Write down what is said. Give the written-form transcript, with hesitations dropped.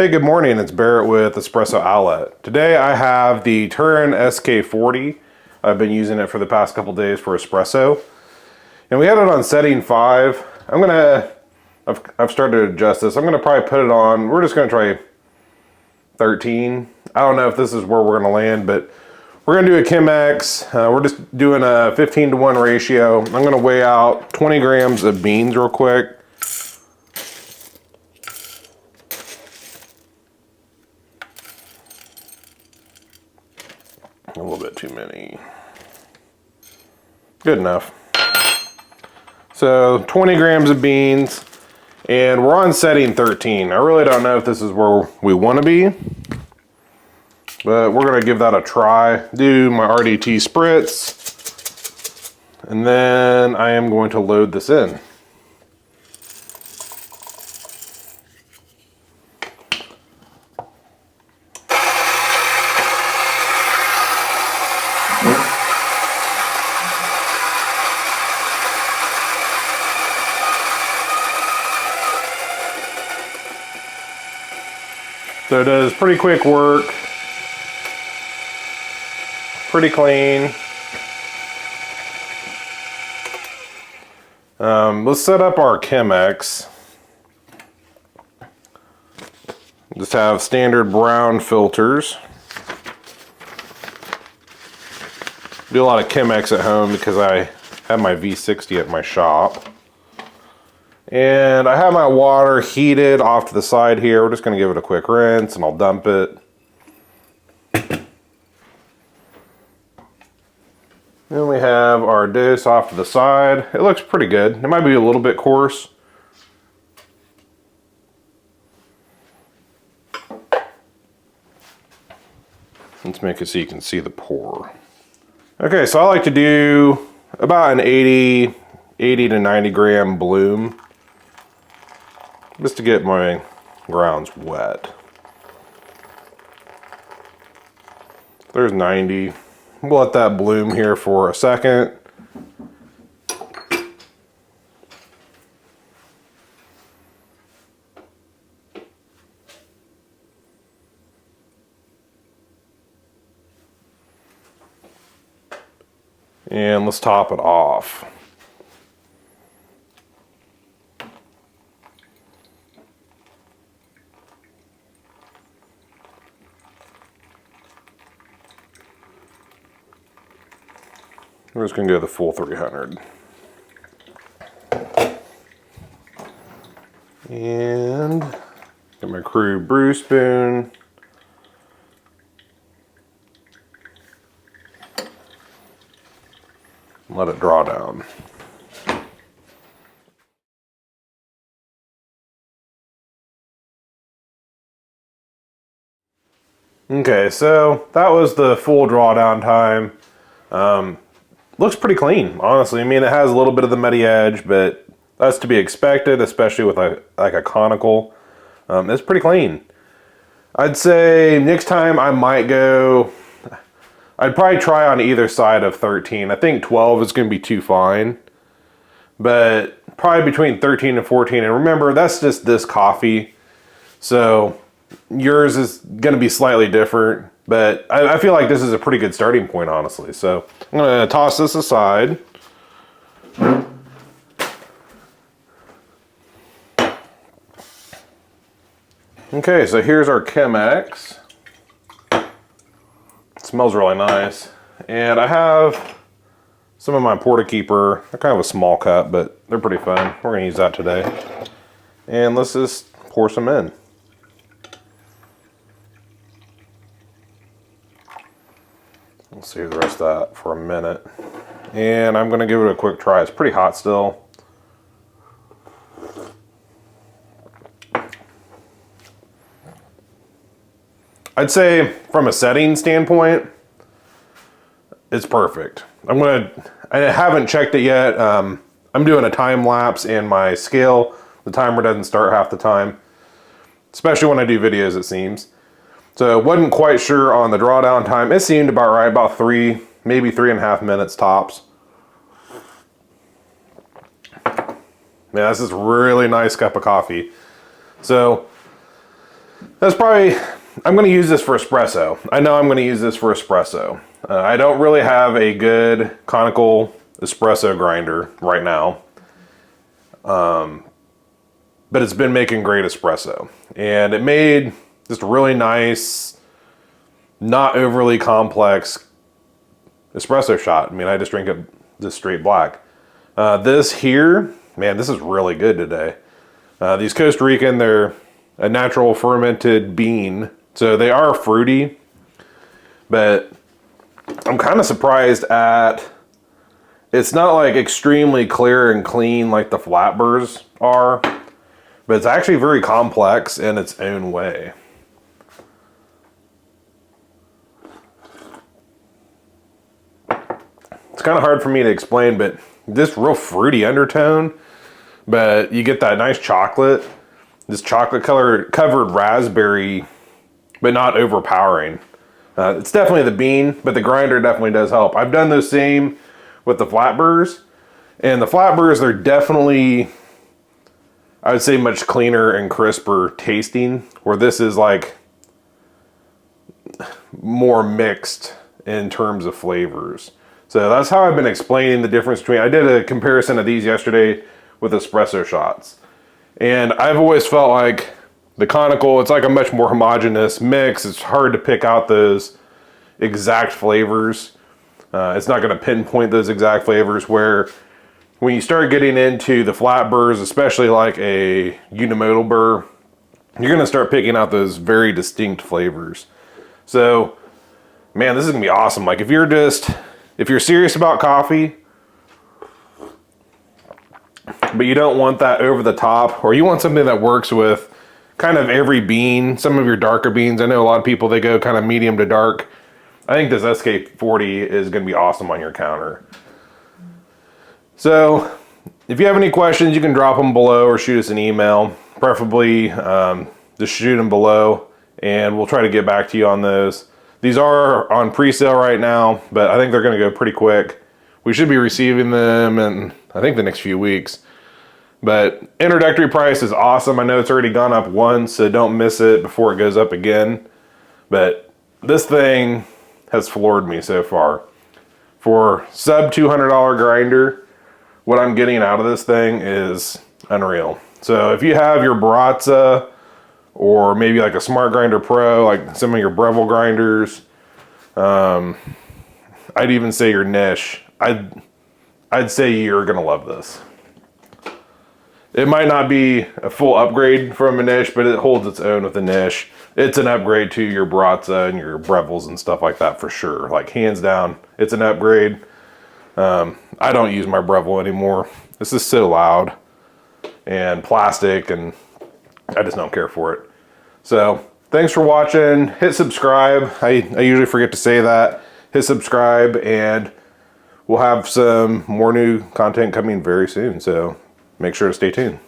Hey, good morning. It's Barrett with Espresso Outlet. Today I have the Turin SK40. I've been using it for the past couple days for espresso. And we had it on setting 5. I've started to adjust this. I'm gonna probably put it on, we're just gonna try 13. I don't know if this is where we're gonna land, but we're gonna do a Chemex. We're just doing a 15-to-1 ratio. I'm gonna weigh out 20 grams of beans real quick. A little bit too many. Good enough. So 20 grams of beans, and we're on setting 13. I really don't know if this is where we want to be, but we're going to give that a try. Do my RDT spritz, and then I am going to load this in. So it does pretty quick work, pretty clean. Let's set up our Chemex. Just have standard brown filters. Do a lot of Chemex at home because I have my V60 at my shop. And I have my water heated off to the side here. We're just going to give it a quick rinse and I'll dump it. Then we have our dose off to the side. It looks pretty good. It might be a little bit coarse. Let's make it so you can see the pour. Okay, so I like to do about an 80 to 90 gram bloom, just to get my grounds wet. There's 90. We'll let that bloom here for a second. And let's top it off. We're just going to go the full 300. And get my crew brew spoon. Let it draw down. Okay, so that was the full drawdown time. Looks pretty clean, honestly. I mean, it has a little bit of the muddy edge, but that's to be expected, especially with like a conical. It's pretty clean. I'd say next time I might go, I'd probably try on either side of 13. I think 12 is going to be too fine, but probably between 13 and 14. And remember, that's just this coffee. So yours is going to be slightly different. But I feel like this is a pretty good starting point, honestly. So I'm going to toss this aside. Okay, so here's our Chemex. It smells really nice. And I have some of my Porta Keeper. They're kind of a small cup, but they're pretty fun. We're going to use that today. And let's just pour some in. We'll save the rest of that for a minute. And I'm going to give it a quick try. It's pretty hot still. I'd say from a setting standpoint, it's perfect. I haven't checked it yet. I'm doing a time lapse in my scale. The timer doesn't start half the time, especially when I do videos, it seems. So wasn't quite sure on the drawdown time. It seemed about right, about 3, maybe 3.5 minutes tops. Yeah, this is a really nice cup of coffee. So That's probably, I'm going to use this for espresso. I know I'm going to use this for espresso. I don't really have a good conical espresso grinder right now. But it's been making great espresso. And it made just a really nice, not overly complex espresso shot. I mean, I just drink it just straight black. This here, man, this is really good today. These Costa Rican, they're a natural fermented bean. So they are fruity, but I'm kind of surprised at, it's not like extremely clear and clean like the flat burrs are, but it's actually very complex in its own way. It's kind of hard for me to explain, but this real fruity undertone, but you get that nice chocolate, this chocolate color covered raspberry, but not overpowering. It's definitely the bean, but the grinder definitely does help. I've done the same with the flat burrs, and the flat burrs, they're definitely, I would say, much cleaner and crisper tasting, where this is like more mixed in terms of flavors. So that's how I've been explaining the difference between, I did a comparison of these yesterday with espresso shots. And I've always felt like the conical, it's like a much more homogeneous mix. It's hard to pick out those exact flavors. It's not going to pinpoint those exact flavors, where when you start getting into the flat burrs, especially like a unimodal burr, you're going to start picking out those very distinct flavors. So, man, this is going to be awesome. Like if you're serious about coffee, but you don't want that over the top, or you want something that works with kind of every bean, some of your darker beans. I know a lot of people, they go kind of medium to dark. I think this SK40 is going to be awesome on your counter. So if you have any questions, you can drop them below or shoot us an email. Preferably just shoot them below, and we'll try to get back to you on those. These are on pre-sale right now, but I think they're going to go pretty quick. We should be receiving them in, I think, the next few weeks. But introductory price is awesome. I know it's already gone up once, so don't miss it before it goes up again. But this thing has floored me so far. For sub $200 grinder, what I'm getting out of this thing is unreal. So if you have your Baratza, or maybe like a Smart Grinder Pro, like some of your Breville grinders, I'd even say your niche, I'd say you're gonna love this. It might not be a full upgrade from a niche, but it holds its own with a niche. It's an upgrade to your Baratza and your Brevilles and stuff like that for sure. Like hands down, it's an upgrade. I don't use my Breville anymore. This is so loud and plastic, and I just don't care for it. So thanks for watching. Hit subscribe. I usually forget to say that. Hit subscribe, and we'll have some more new content coming very soon. So make sure to stay tuned.